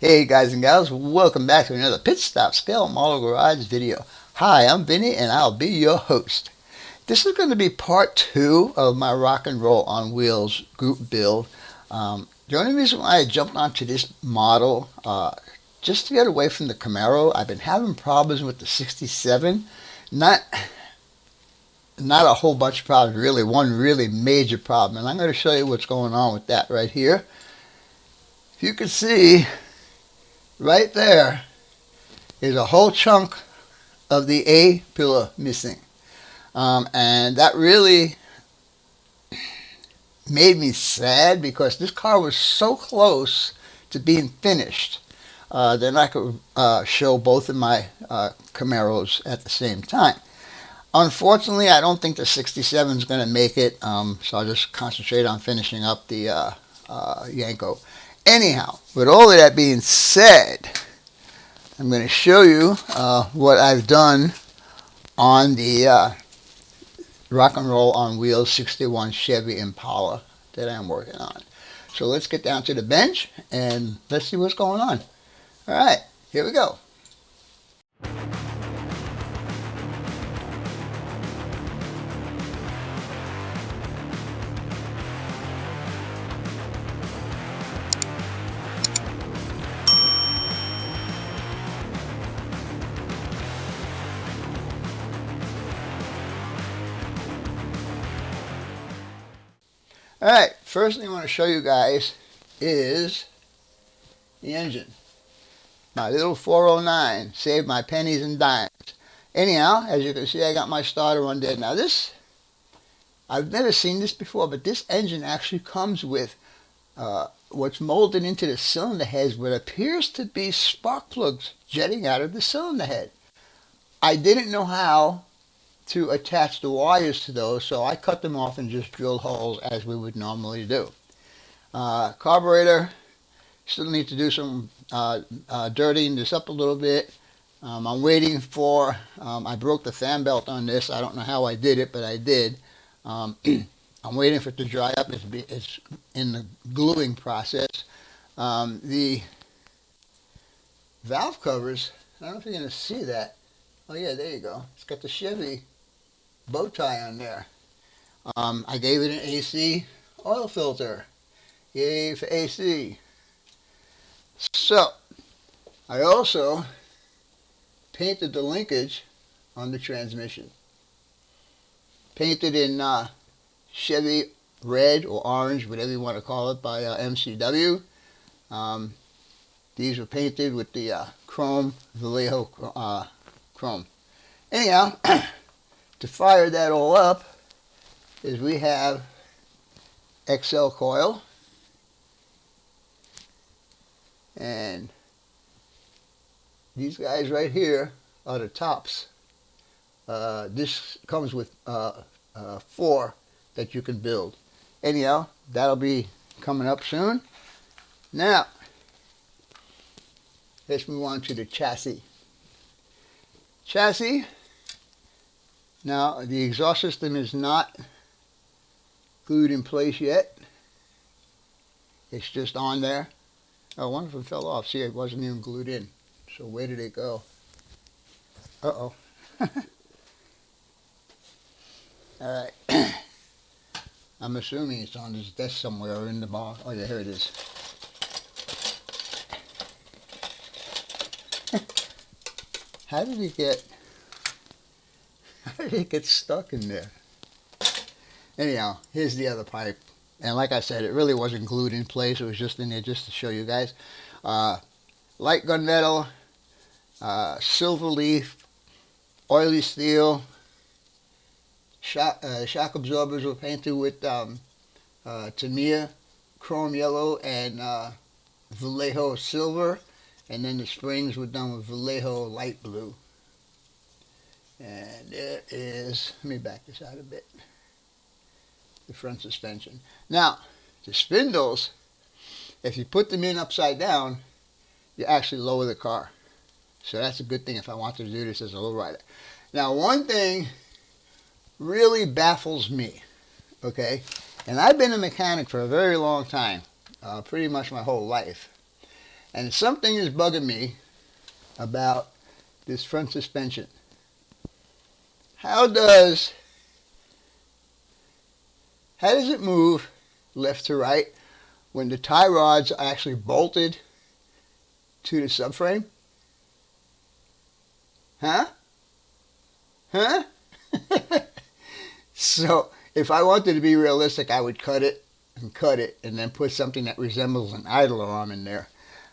Hey guys and gals, welcome back to another Pit Stop Scale Model Garage video. Hi, I'm Vinny and I'll be your host. This is going to be part 2 of my rock and roll on wheels group build. The only reason why I jumped onto this model, just to get away from the Camaro. I've been having problems with the 67. Not a whole bunch of problems, really. One really major problem, and I'm going to show you what's going on with that right here. If you can see, right there is a whole chunk of the A pillar missing. And that really made me sad because this car was so close to being finished. Then I could show both of my Camaros at the same time. Unfortunately, I don't think the 67 is going to make it, so I'll just concentrate on finishing up the Yanko. Anyhow, with all of that being said, I'm going to show you what I've done on the Rock and Roll on Wheels 61 Chevy Impala that I'm working on. So let's get down to the bench and let's see what's going on. All right, here we go. Alright, first thing I want to show you guys is the engine. My little 409 saved my pennies and dimes. Anyhow, as you can see, I got my starter on there. Now this, I've never seen this before, but this engine actually comes with what's molded into the cylinder heads, what appears to be spark plugs jetting out of the cylinder head. I didn't know how to attach the wires to those, so I cut them off and just drilled holes as we would normally do. Carburetor, still need to do some dirtying this up a little bit. I'm waiting for, I broke the fan belt on this. I don't know how I did it, but I did. I'm waiting for it to dry up. It's in the gluing process. The valve covers, I don't know if you're going to see that. Oh yeah, there you go. It's got the Chevy bow tie on there. I gave it an AC oil filter. Yay for AC. So, I also painted the linkage on the transmission. Painted in Chevy red or orange, whatever you want to call it, by MCW. These were painted with the chrome, Vallejo chrome. Anyhow, to fire that all up is we have XL coil and these guys right here are the tops. This comes with 4 that you can build. Anyhow, that'll be coming up soon. Now, let's move on to the chassis. Now, the exhaust system is not glued in place yet. It's just on there. Oh, one of them fell off. See, it wasn't even glued in. So where did it go? Uh-oh. All right. I'm assuming it's on this desk somewhere or in the bar. Oh, yeah, here it is. How did it get stuck in there? Anyhow, here's the other pipe. And like I said, it really wasn't glued in place. It was just in there just to show you guys. Light gunmetal, silver leaf, oily steel. Shock absorbers were painted with Tamiya chrome yellow and Vallejo silver. And then the springs were done with Vallejo light blue. And there is, let me back this out a bit, the front suspension. Now, the spindles, if you put them in upside down, you actually lower the car. So that's a good thing if I wanted to do this as a lowrider. Now, one thing really baffles me, okay? And I've been a mechanic for a very long time, pretty much my whole life. And something is bugging me about this front suspension. How does it move left to right when the tie rods are actually bolted to the subframe? Huh? So if I wanted to be realistic, I would cut it and then put something that resembles an idler arm in there.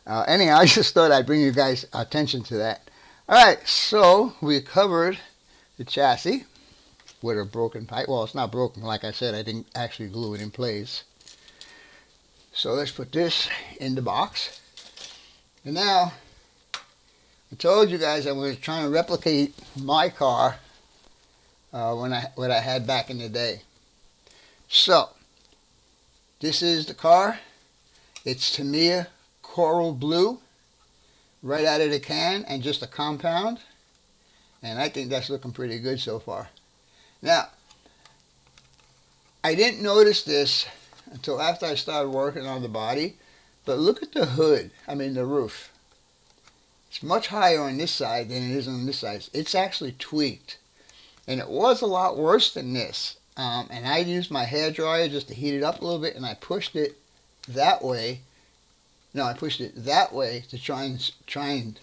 Anyhow, I just thought I'd bring you guys attention to that. Alright, so we covered the chassis with a broken pipe. Well, it's not broken, like I said, I didn't actually glue it in place. So let's put this in the box. And now, I told you guys I was trying to replicate my car what I had back in the day. So, this is the car. It's Tamiya Coral Blue, right out of the can, and just a compound. And I think that's looking pretty good so far. Now, I didn't notice this until after I started working on the body, but look at the hood, the roof. It's much higher on this side than it is on this side. It's actually tweaked. And it was a lot worse than this. And I used my hairdryer just to heat it up a little bit, and I pushed it that way. No, I pushed it that way to try and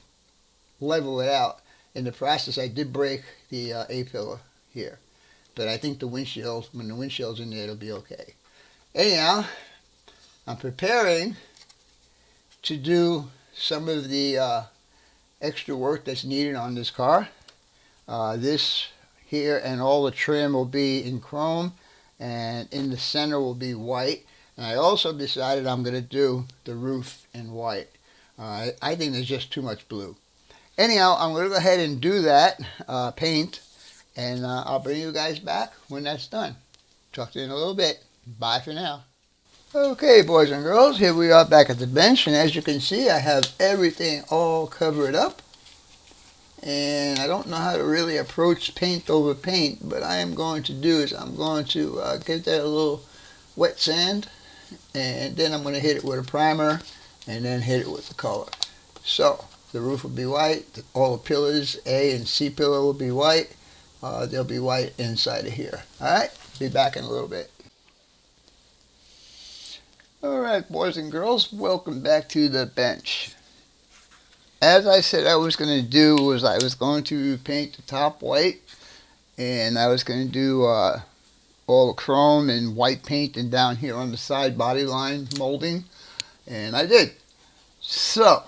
level it out. In the process, I did break the A-pillar here. But I think when the windshield's in there, it'll be okay. Anyhow, I'm preparing to do some of the extra work that's needed on this car. This here and all the trim will be in chrome, and in the center will be white. And I also decided I'm going to do the roof in white. I think there's just too much blue. Anyhow, I'm going to go ahead and do that paint, and I'll bring you guys back when that's done. Talk to you in a little bit. Bye for now. Okay, boys and girls, here we are back at the bench, and as you can see, I have everything all covered up. And I don't know how to really approach paint over paint, but I am going to do is I'm going to give that a little wet sand, and then I'm going to hit it with a primer, and then hit it with the color. So the roof will be white, all the pillars, A and C pillar will be white. They'll be white inside of here. Alright, be back in a little bit. Alright, boys and girls, welcome back to the bench. As I said I was going to do was I was going to paint the top white, and I was going to do all the chrome and white paint and down here on the side body line molding, and I did. So,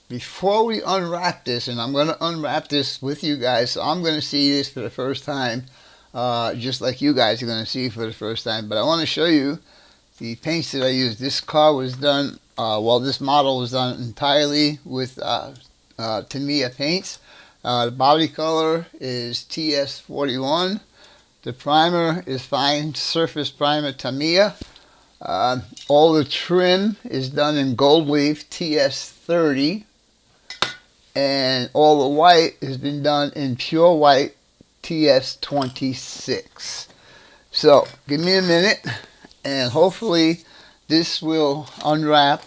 before we unwrap this, and I'm going to unwrap this with you guys, so I'm going to see this for the first time, just like you guys are going to see for the first time, but I want to show you the paints that I used. This car was done, this model was done entirely with Tamiya paints. The body color is TS41. The primer is Fine Surface Primer Tamiya. All the trim is done in Gold Leaf TS30. And all the white has been done in Pure White TS26. So, give me a minute, and hopefully this will unwrap.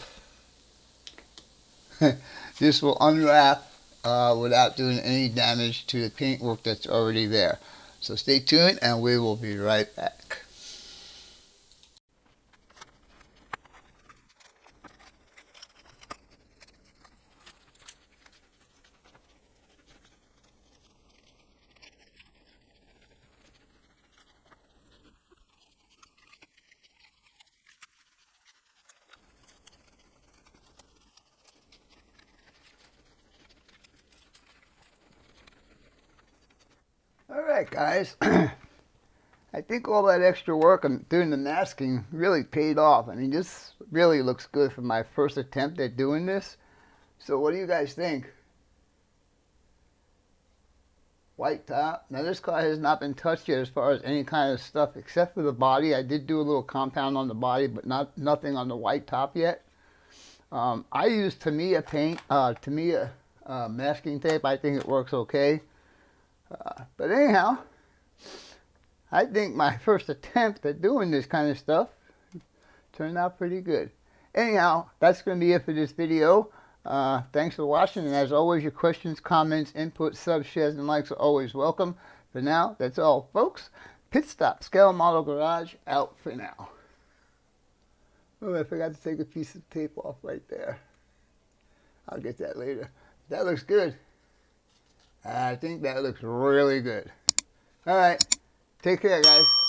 This will unwrap without doing any damage to the paintwork that's already there. So stay tuned, and we will be right back. Alright guys, I think all that extra work on doing the masking really paid off. I mean, this really looks good for my first attempt at doing this. So what do you guys think? White top. Now this car has not been touched yet as far as any kind of stuff except for the body. I did do a little compound on the body, but nothing on the white top yet. I used Tamiya paint, Tamiya masking tape. I think it works okay. But anyhow, I think my first attempt at doing this kind of stuff turned out pretty good. Anyhow, that's going to be it for this video. Thanks for watching, and as always, your questions, comments, input, subs, shares, and likes are always welcome. For now, that's all, folks. Pit Stop Scale Model Garage out for now. Oh, I forgot to take a piece of tape off right there. I'll get that later. That looks good. I think that looks really good. All right. Take care, guys.